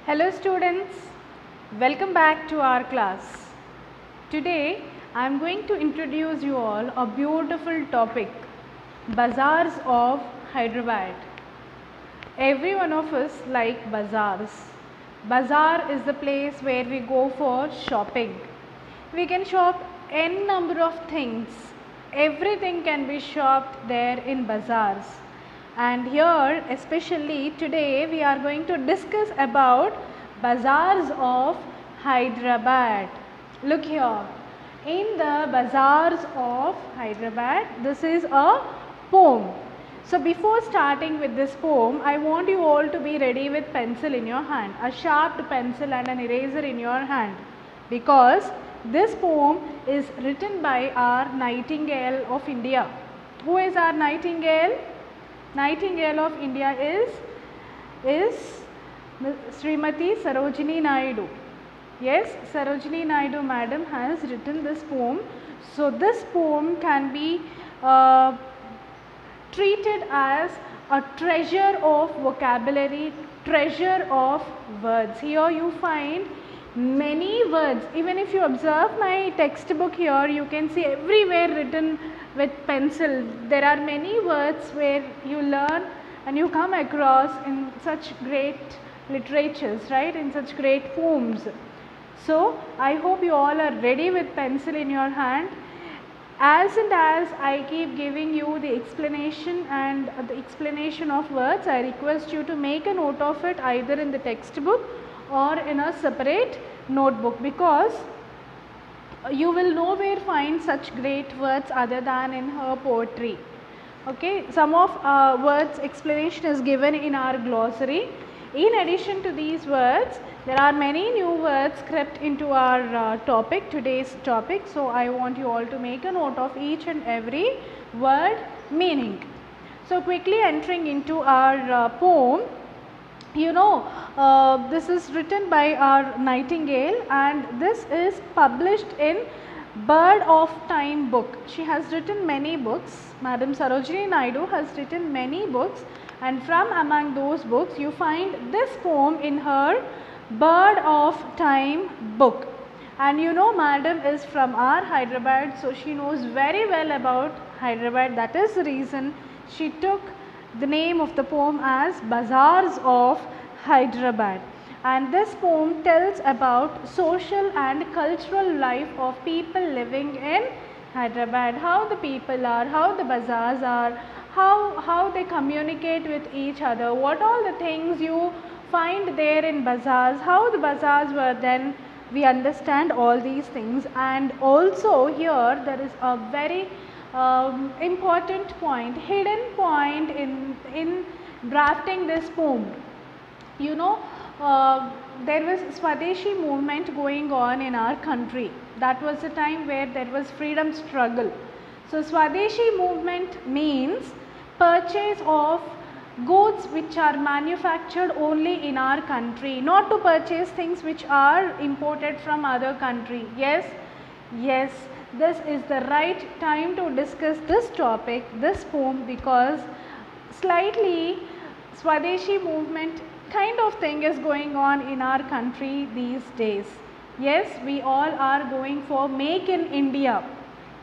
Hello students, welcome back to our class. Today I am going to introduce you all a beautiful topic, Bazaars of Hyderabad. Every one of us like bazaars. Bazaar is the place where we go for shopping. We can shop n number of things. Everything can be shopped there in bazaars. And here especially today we are going to discuss about bazaars of Hyderabad. Look here, in the bazaars of Hyderabad, this is a poem. So before starting with this poem, I want you all to be ready with pencil in your hand, a sharp pencil and an eraser in your hand, because this poem is written by our Nightingale of India. Who is our Nightingale? Nightingale of India is Srimati Sarojini Naidu. Yes, Sarojini Naidu madam has written this poem. So this poem can be treated as a treasure of vocabulary, treasure of words. Here you find many words. Even if you observe my textbook here, you can see everywhere written with pencil. There are many words where you learn and you come across in such great literatures, right, in such great poems. So I hope you all are ready with pencil in your hand. As and as I keep giving you the explanation and the explanation of words, I request you to make a note of it either in the textbook or in a separate notebook, because you will nowhere find such great words other than in her poetry. Okay, some of words explanation is given in our glossary. In addition to these words, there are many new words crept into our topic, today's topic. So I want you all to make a note of each and every word meaning. So quickly entering into our poem, this is written by our Nightingale and this is published in Bird of Time book. She has written many books. Madam Sarojini Naidu has written many books, and from among those books you find this poem in her Bird of Time book. And madam is from our Hyderabad, so she knows very well about Hyderabad. That is the reason she took the name of the poem as Bazaars of Hyderabad. And this poem tells about social and cultural life of people living in Hyderabad, how the people are, how the bazaars are, how they communicate with each other, what all the things you find there in bazaars, how the bazaars were then. We understand all these things. And also here there is a very important point, hidden point in drafting this poem. There was Swadeshi movement going on in our country. That was the time where there was freedom struggle. So Swadeshi movement means purchase of goods which are manufactured only in our country, not to purchase things which are imported from other country. Yes, this is the right time to discuss this topic, this poem, because slightly Swadeshi movement kind of thing is going on in our country these days. Yes, we all are going for Make in India.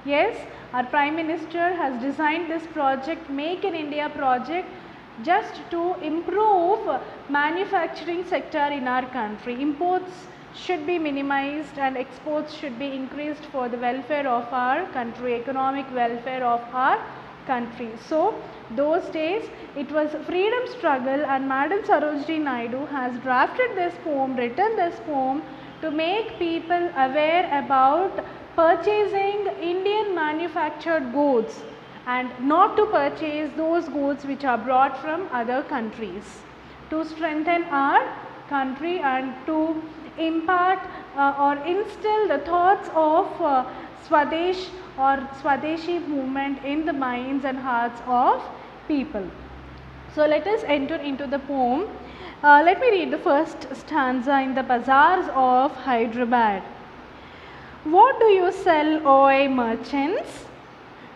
Yes, our Prime Minister has designed this project, Make in India project, just to improve manufacturing sector in our country. Imports should be minimized and exports should be increased for the welfare of our country, economic welfare of our country. So those days it was freedom struggle, and Madam Sarojini Naidu has drafted this poem, written this poem to make people aware about purchasing Indian manufactured goods and not to purchase those goods which are brought from other countries, to strengthen our country and to impart or instill the thoughts of Swadesh or Swadeshi movement in the minds and hearts of people. So let us enter into the poem. Let me read the first stanza in the Bazaars of Hyderabad. What do you sell, O merchants?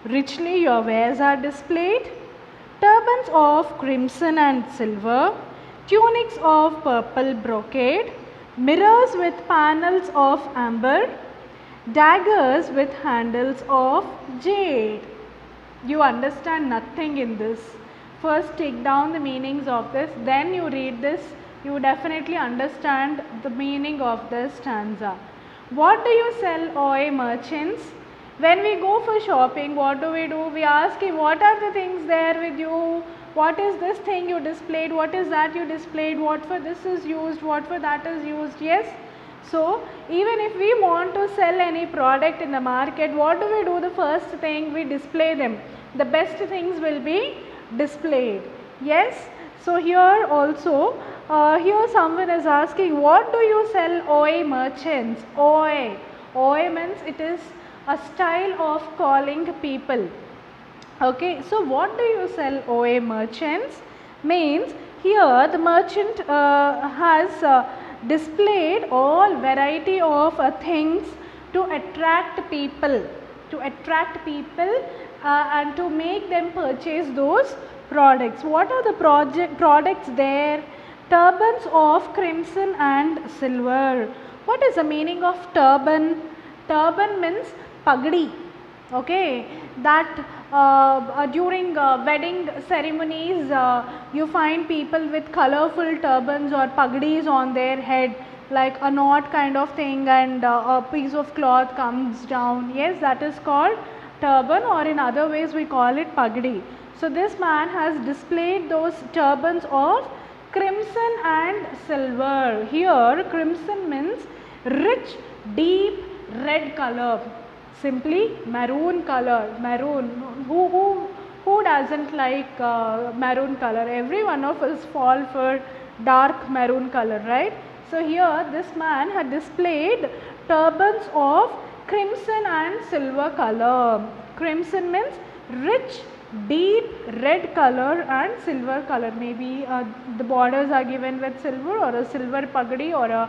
Richly your wares are displayed. Turbans of crimson and silver, tunics of purple brocade, mirrors with panels of amber, daggers with handles of jade. You understand nothing in this. First take down the meanings of this, then you read this, you definitely understand the meaning of this stanza. What do you sell, O merchants? When we go for shopping, what do? We ask him, what are the things there with you? What is this thing you displayed? What is that you displayed? What for this is used? What for that is used? Yes. So, even if we want to sell any product in the market, what do? The first thing, we display them. The best things will be displayed. Yes. So, here also, here someone is asking, what do you sell, O merchants? O means it is a style of calling people. Okay, so what do you sell, O merchants? Means here the merchant has displayed all variety of things to attract people, and to make them purchase those products. What are the products there? Turbans of crimson and silver. What is the meaning of turban? Turban means pagdi. Okay, that during wedding ceremonies you find people with colorful turbans or pagdis on their head, like a knot kind of thing, and a piece of cloth comes down. Yes, that is called turban, or in other ways we call it pagdi. So this man has displayed those turbans of crimson and silver. Here crimson means rich, deep red color. Simply maroon color. Maroon. Who doesn't like maroon color? Every one of us fall for dark maroon color, right? So here this man had displayed turbans of crimson and silver color. Crimson means rich, deep red color, and silver color. Maybe the borders are given with silver, or a silver pagdi, or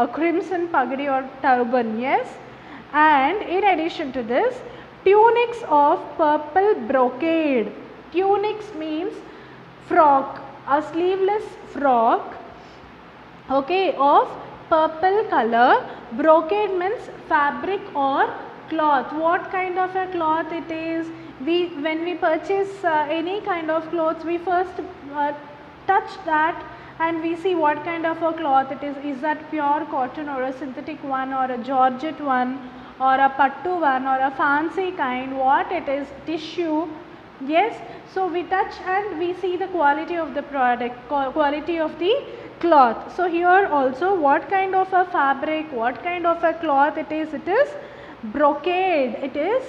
a crimson pagdi or turban. Yes. And in addition to this, tunics of purple brocade. Tunics means frock, a sleeveless frock, okay, of purple color. Brocade means fabric or cloth. What kind of a cloth it is? When we purchase any kind of clothes, we first touch that and we see what kind of a cloth it is. Is that pure cotton, or a synthetic one, or a georgette one, or a pattu one, or a fancy kind? What it is? Tissue. Yes. So we touch and we see the quality of the product, quality of the cloth. So here also, what kind of a fabric, what kind of a cloth it is? It is brocade. It is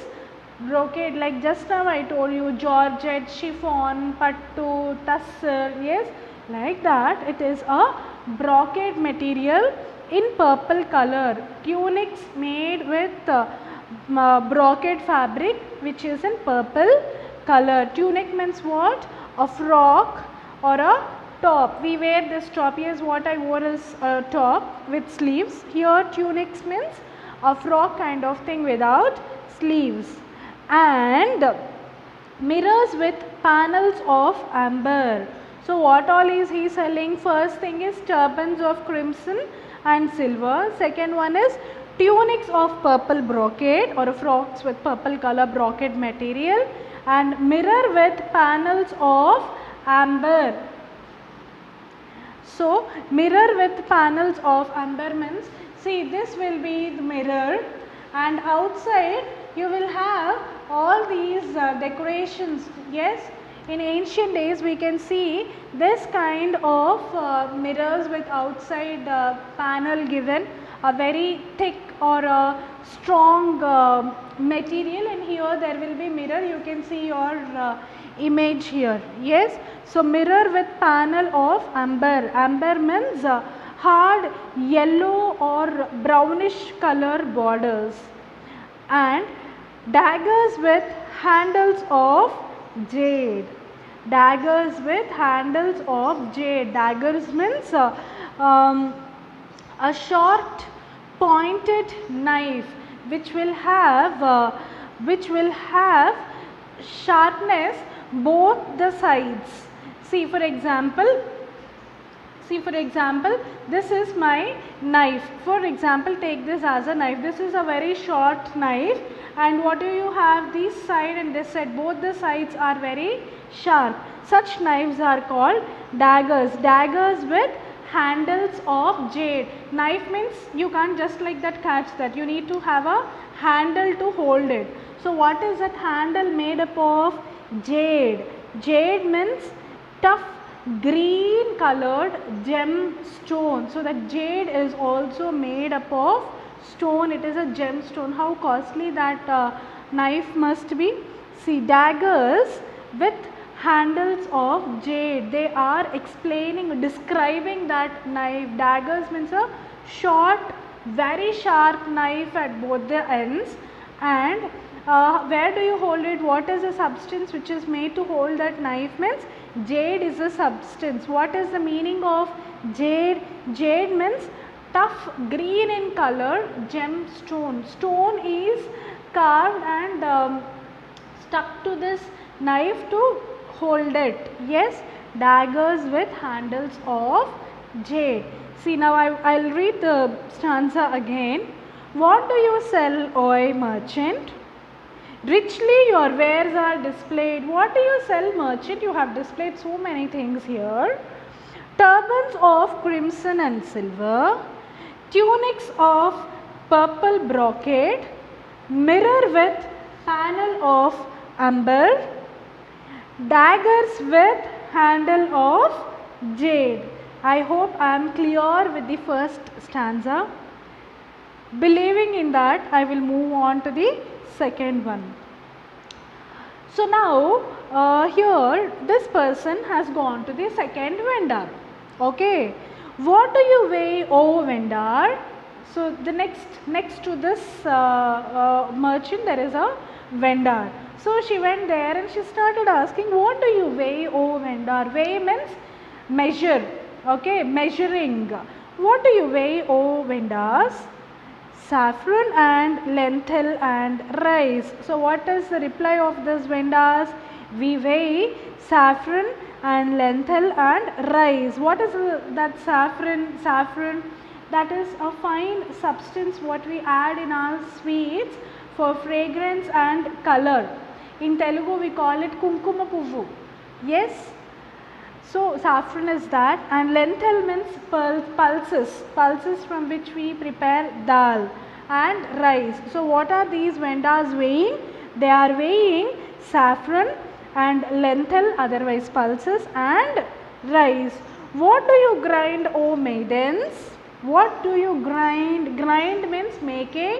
brocade, like just now I told you, georgette, chiffon, pattu, tussar. Yes, like that it is a brocade material in purple color. Tunics made with brocade fabric which is in purple color. Tunic means what? A frock or a top. We wear this top. Yes, what I wore is a top with sleeves. Here tunics means a frock kind of thing without sleeves. And mirrors with panels of amber. So what all is he selling? First thing is turbans of crimson and silver. Second one is tunics of purple brocade, or frocks with purple color brocade material, and mirror with panels of amber. So mirror with panels of amber means, see, this will be the mirror, and outside you will have all these decorations. Yes, in ancient days we can see this kind of mirrors with outside panel given, a very thick or a strong material, and here there will be mirror. You can see your image here. Yes, so mirror with panel of amber. Amber means hard yellow or brownish color borders, and daggers with handles of jade. Daggers with handles of jade. Daggers means a short pointed knife which will have sharpness both the sides. See, for example, See, for example, this is my knife. For example, take this as a knife. This is a very short knife, and what do you have? This side and this side, both the sides are very sharp. Such knives are called daggers. Daggers with handles of jade. Knife means you can't just like that catch that. You need to have a handle to hold it. So what is that handle made up of? Jade. Jade means tough green colored gemstone. So that jade is also made up of stone. It is a gemstone. How costly that knife must be. See, daggers with handles of jade. They are explaining, describing that knife. Daggers means a short, very sharp knife at both the ends. And where do you hold it? What is the substance which is made to hold that knife? Means jade is a substance. What is the meaning of jade? Jade means tough green in color gemstone. Stone is carved and stuck to this knife to hold it. Yes, daggers with handles of jade. See, now I'll read the stanza again. What do you sell, O merchant? Richly your wares are displayed. What do you sell, merchant? You have displayed so many things here. Turbans of crimson and silver, tunics of purple brocade, mirror with panel of amber, daggers with handle of jade. I hope I am clear with the first stanza. Believing in that, I will move on to the second one. So now here this person has gone to the second vendor. Okay, what do you weigh, O vendor? So the next to this merchant there is a vendor. So she went there and she started asking, what do you weigh, O vendor? Weigh means measure. Okay, measuring. What do you weigh, O vendors? Saffron and lentil and rice. So what is the reply of this vendors? We weigh saffron and lentil and rice. What is that saffron? Saffron, that is a fine substance what we add in our sweets for fragrance and color. In Telugu we call it kunkuma puvu. Yes. So saffron is that, and lentil means pulses from which we prepare dal, and rice. So what are these vendors weighing? They are weighing saffron and lentil, otherwise pulses, and rice. What do you grind, O maidens? What do you grind? Grind means making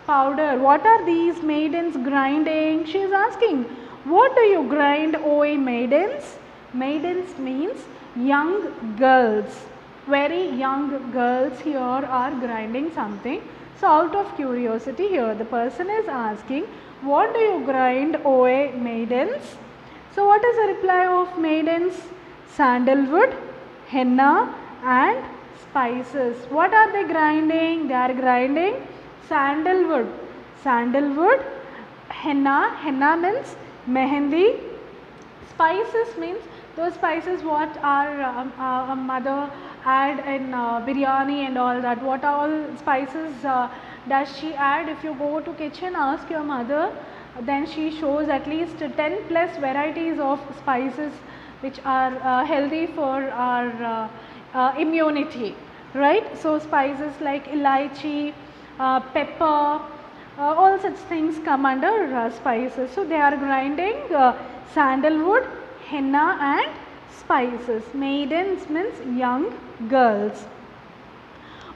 powder. What are these maidens grinding? She is asking, what do you grind, O maidens? Maidens means young girls. Very young girls here are grinding something. So out of curiosity here the person is asking, what do you grind, O maidens? So what is the reply of maidens? Sandalwood, henna and spices. What are they grinding? They are grinding sandalwood. Sandalwood, henna means mehendi, spices means those spices what our mother add in biryani and all that. What all spices does she add? If you go to kitchen, ask your mother, then she shows at least 10 plus varieties of spices which are healthy for our immunity, right? So spices like elaichi, pepper, all such things come under spices. So they are grinding sandalwood, henna and spices. Maidens means young girls.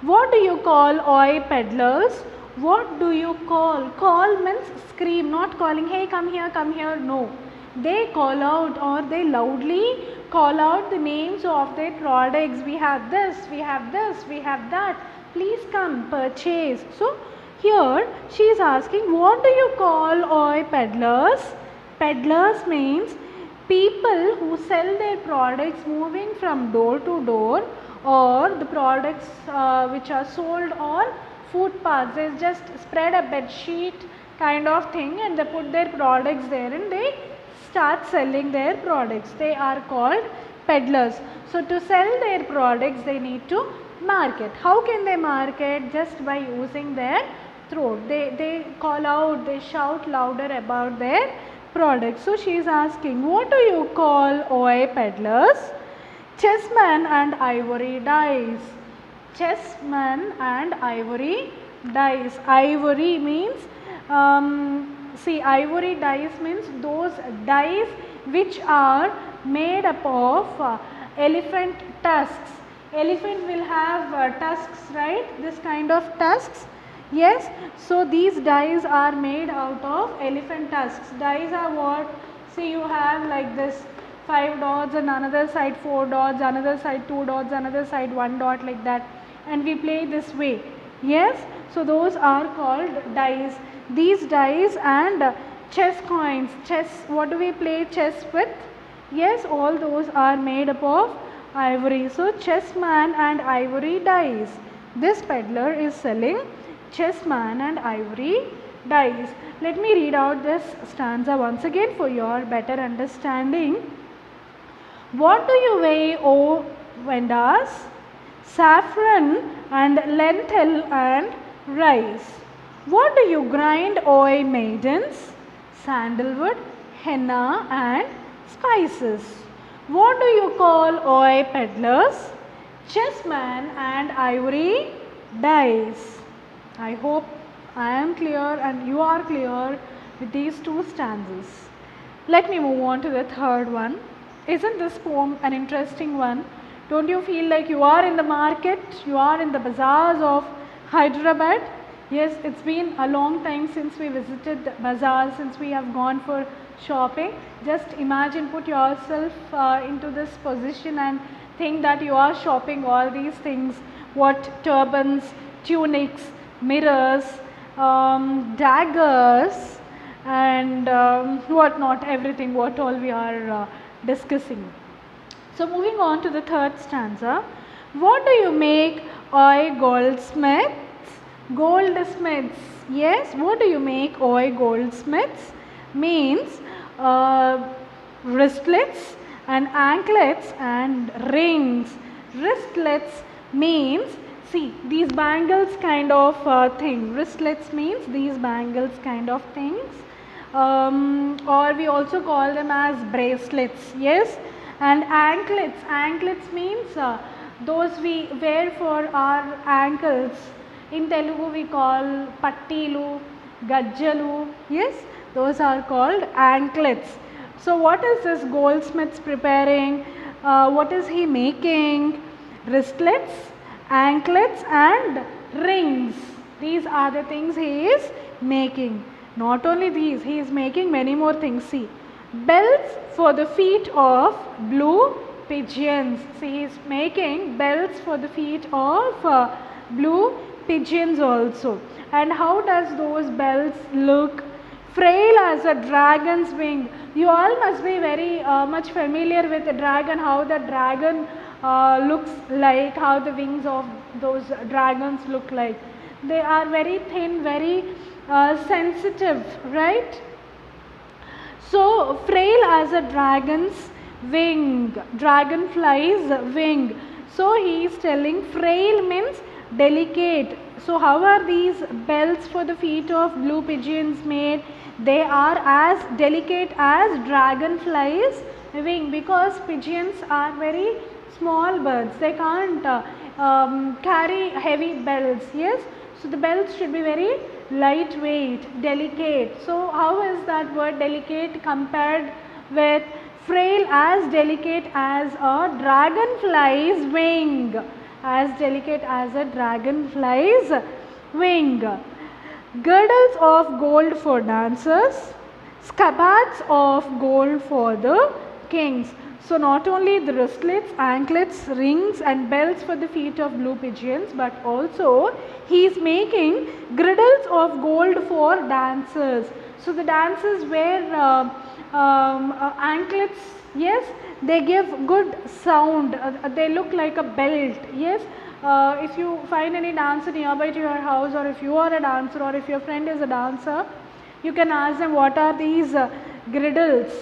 What do you call, oi peddlers? What do you call? Call means scream, not calling, hey come here, no. They call out, or they loudly call out the names of their products. We have this, we have this, we have that. Please come, purchase. So here she is asking, what do you call, oi peddlers? Peddlers means people who sell their products moving from door to door, or the products which are sold on footpaths. They just spread a bed sheet kind of thing and they put their products there and they start selling their products. They are called peddlers. So to sell their products they need to market. How can they market? Just by using their throat. They call out, they shout louder about their products. So she is asking, what do you call oi peddlers? Chessmen and ivory dice. Chessmen and ivory dice. Ivory means, see, ivory dice means those dice which are made up of elephant tusks. Elephant will have tusks, right? This kind of tusks. Yes. So these dice are made out of elephant tusks. Dice are what? See, you have like this 5 dots and another side 4 dots, another side 2 dots, another side 1 dot, like that, and we play this way. Yes. So those are called dice. These dice and chess coins. Chess, what do we play chess with? Yes, all those are made up of ivory. So chessman and ivory dice. This peddler is selling chessman and ivory dice. Let me read out this stanza once again for your better understanding. What do you weigh, O vendors? Saffron and lentil and rice. What do you grind, O maidens? Sandalwood, henna and spices. What do you call, O peddlers? Chessmen and ivory dice. I hope I am clear and you are clear with these two stanzas. Let me move on to the third one. Isn't this poem an interesting one? Don't you feel like you are in the market, you are in the bazaars of Hyderabad? Yes, it's been a long time since we visited the bazaar, since we have gone for shopping. Just imagine, put yourself into this position and think that you are shopping all these things. What turbans, tunics, mirrors, daggers and what not, everything what all we are discussing. So moving on to the third stanza. What do you make, oi goldsmiths? Goldsmiths. Yes, what do you make, oi goldsmiths? Means wristlets and anklets and rings. Wristlets means, see, these bangles kind of thing. Wristlets means these bangles kind of things, or we also call them as bracelets. Yes. And anklets. Anklets means those we wear for our ankles. In Telugu we call pattilu, gajjalu. Yes, those are called anklets. So what is this goldsmiths preparing? What is he making? Wristlets, anklets and rings. These are the things he is making. Not only these, he is making many more things. See, bells for the feet of blue pigeons. See, he is making bells for the feet of blue pigeons also. And how does those bells look? Frail as a dragon's wing. You all must be very much familiar with the dragon, how the dragon looks like, how the wings of those dragons look like. They are very thin, very sensitive, right? So frail as a dragon's wing, dragonfly's wing. So he is telling frail means delicate. So how are these bells for the feet of blue pigeons made? They are as delicate as dragonfly's wing, because pigeons are very small birds. They can't carry heavy bells. Yes. So the bells should be very lightweight, delicate. So how is that word delicate compared with frail? As delicate as a dragonfly's wing. As delicate as a dragonfly's wing. Girdles of gold for dancers, scabbards of gold for the kings. So not only the wristlets, anklets, rings and bells for the feet of blue pigeons, but also he is making girdles of gold for dancers. So the dancers wear anklets. Yes, they give good sound. They look like a belt. Yes. If you find any dancer nearby to your house, or if you are a dancer, or if your friend is a dancer, you can ask them what are these girdles.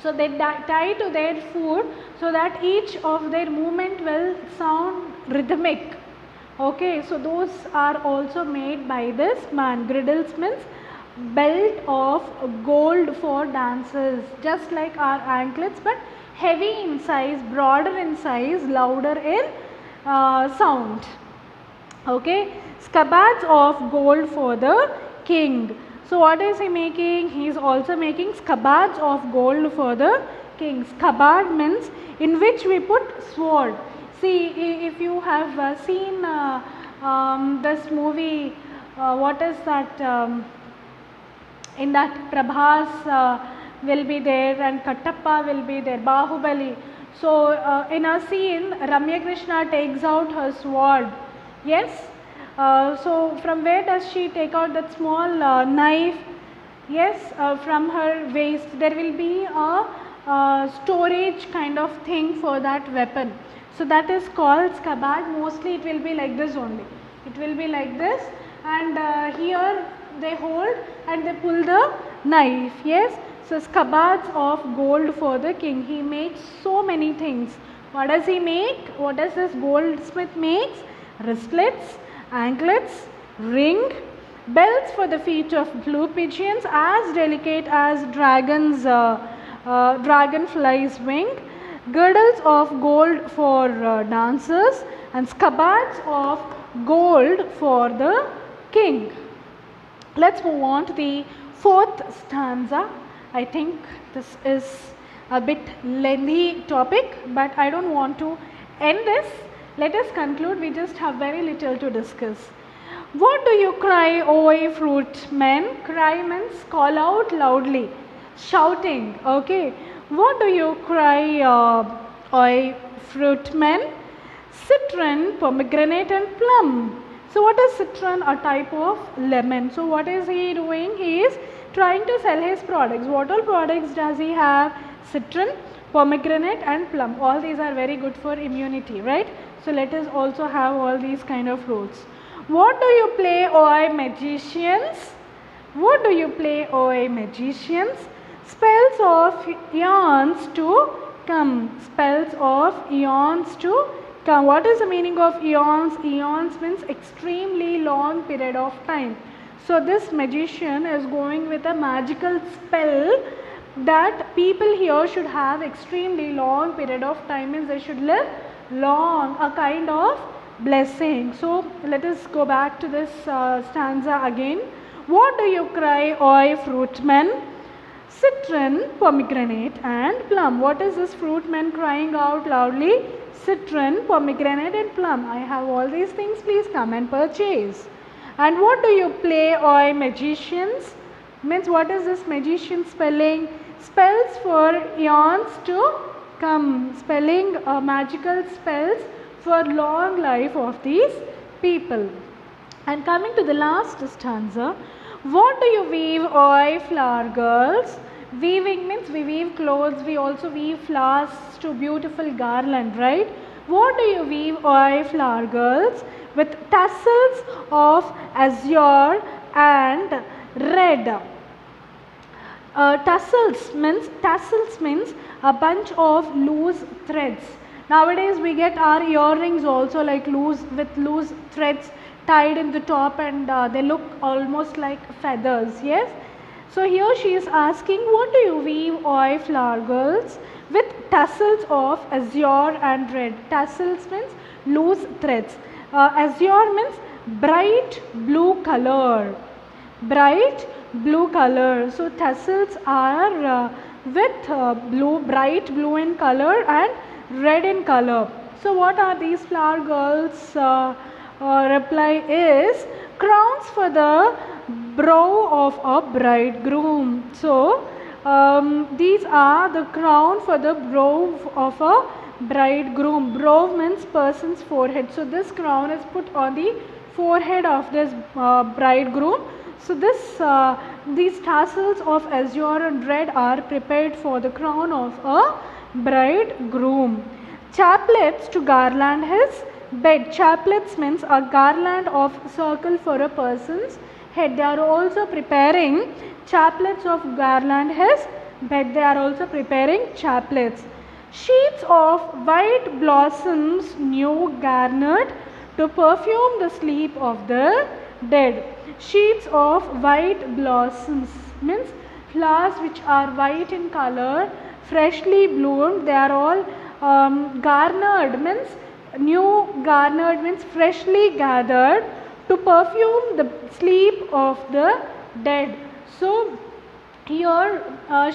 So they tie to their food so that each of their movement will sound rhythmic. Okay, so those are also made by this man. Girdles means belt of gold for dancers, just like our anklets, but heavy in size, broader in size, louder in sound. Okay, scabbards of gold for the king. So what is he making? He is also making scabbards of gold for the king. Scabbard means in which we put sword. See, if you have seen this movie, what is that? In that Prabhas will be there and Kattappa will be there, Bahubali. So in a scene, Ramya Krishna takes out her sword. Yes. So from where does she take out that small knife? Yes, from her waist. There will be a storage kind of thing for that weapon. So that is called scabbard. Mostly it will be like this only. It will be like this, and here they hold and they pull the knife. Yes. So scabbards of gold for the king. He makes so many things. What does he make? What does this goldsmith makes? Wristlets, anklets, ring, belts for the feet of blue pigeons as delicate as dragonfly's wing, girdles of gold for dancers, and scabbards of gold for the king. Let's move on to the fourth stanza. I think this is a bit lengthy topic, but I don't want to end this. Let us conclude. We just have very little to discuss. What do you cry, O ye fruit men? Cry means call out loudly, shouting. Okay. What do you cry, O ye fruit men? Citron, pomegranate and plum. So what is citron? A type of lemon. So what is he doing? He is trying to sell his products. What all products does he have? Citron, pomegranate and plum. All these are very good for immunity, right? So let us also have all these kind of fruits. What do you play, O ye magicians? What do you play, O ye magicians? Spells of eons to come. Spells of eons to come. What is the meaning of eons? Eons means extremely long period of time. So this magician is going with a magical spell that people here should have extremely long period of time, means they should live long, a kind of blessing. So let us go back to this stanza again. What do you cry, O ye fruit men? Citron, pomegranate and plum. What is this fruit man crying out loudly? Citron, pomegranate and plum. I have all these things, please come and purchase. And what do you play, O ye magicians? Means what is this magician spelling? Spells for eons to come. Spelling magical spells for long life of these people. And coming to the last stanza. What do you weave, O ye flower girls? Weaving means we weave clothes, we also weave flowers to beautiful garland, right? What do you weave, O ye flower girls? With tassels of azure and red. Tassels means a bunch of loose threads. Nowadays we get our earrings also like loose threads tied in the top, and they look almost like feathers. Yes. So here she is asking, what do you weave, O ye flower girls? With tassels of azure and red. Tassels means loose threads. Azure means bright blue color. Bright blue color. So tassels are with bright blue in color and red in color. So what are these flower girls? Reply is crowns for the brow of a bridegroom. So these are the crown for the brow of a bridegroom. Brow means person's forehead. So this crown is put on the forehead of this bridegroom. So these tassels of azure and red are prepared for the crown of a bridegroom. Chaplets to garland his bed. Chaplets means a garland of circle for a person's head. They are also preparing chaplets of garland his but they are also preparing chaplets. Sheets of white blossoms new garnered to perfume the sleep of the dead. Sheets of white blossoms means flowers which are white in color, freshly bloomed. They are all garnered means new, garnered means freshly gathered to perfume the sleep of the dead. So here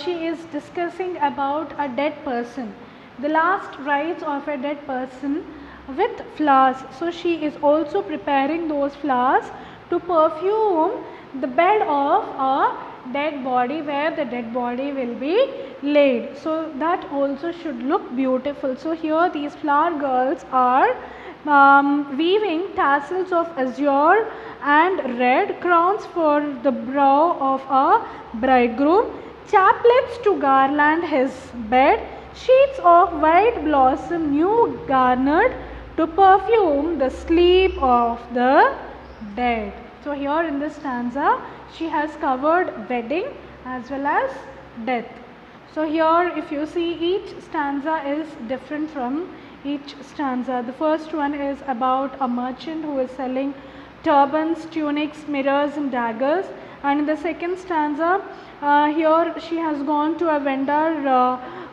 she is discussing about a dead person, the last rites of a dead person with flowers. So she is also preparing those flowers to perfume the bed of a dead body where the dead body will be laid. So that also should look beautiful. So here these flower girls are weaving tassels of azure and red, crowns for the brow of a bridegroom, chaplets to garland his bed, sheets of white blossom new garnered to perfume the sleep of the dead. So here in this stanza she has covered wedding as well as death. So here if you see, each stanza is different from each stanza. The first one is about a merchant who is selling turbans, tunics, mirrors and daggers, and in the second stanza here she has gone to a vendor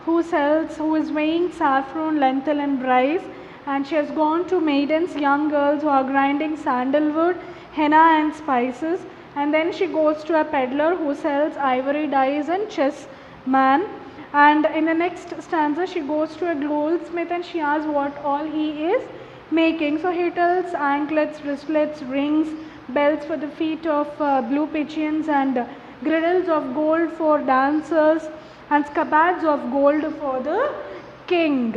who is weighing saffron, lentil and rice, and she has gone to maidens, young girls who are grinding sandalwood, henna and spices, and then she goes to a peddler who sells ivory dyes and chess man. And in the next stanza she goes to a goldsmith and she asks what all he is making. So he tells anklets, wristlets, rings, bells for the feet of blue pigeons, and girdles of gold for dancers, and scabbards of gold for the king.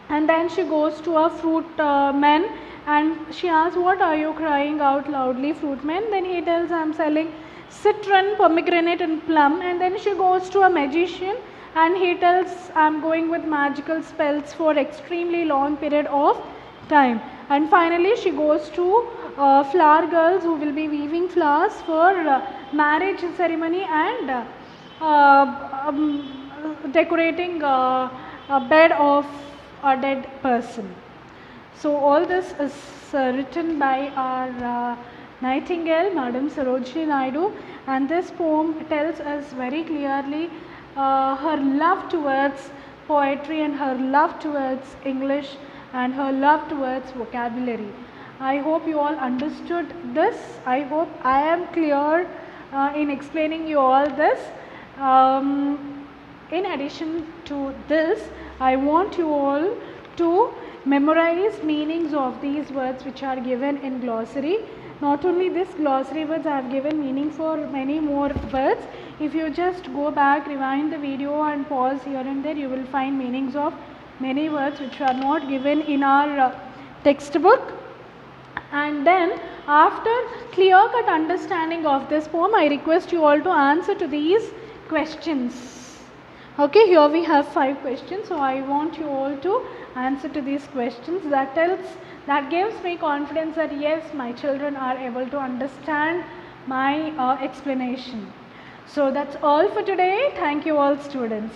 And then she goes to a fruit man and she asks, what are you crying out loudly, fruit man? Then he tells, I am selling citron, pomegranate and plum. And then she goes to a magician and he tells, I am going with magical spells for extremely long period of time. And finally she goes to flower girls who will be weaving flowers for marriage ceremony and decorating a bed of a dead person. So all this is written by our Nightingale, Madam Sarojini Naidu, and this poem tells us very clearly her love towards poetry and her love towards English and her love towards vocabulary. I hope you all understood this. I hope I am clear in explaining you all this. In addition to this, I want you all to memorize meanings of these words which are given in glossary. Not only this glossary words, I have given meaning for many more words. If you just go back, rewind the video and pause here and there, you will find meanings of many words which are not given in our textbook. And then after clear cut understanding of this poem, I request you all to answer to these questions. Okay, here we have 5 questions, so I want you all to answer to these questions. That gives me confidence that yes, my children are able to understand my explanation. So that's all for today. Thank you all students.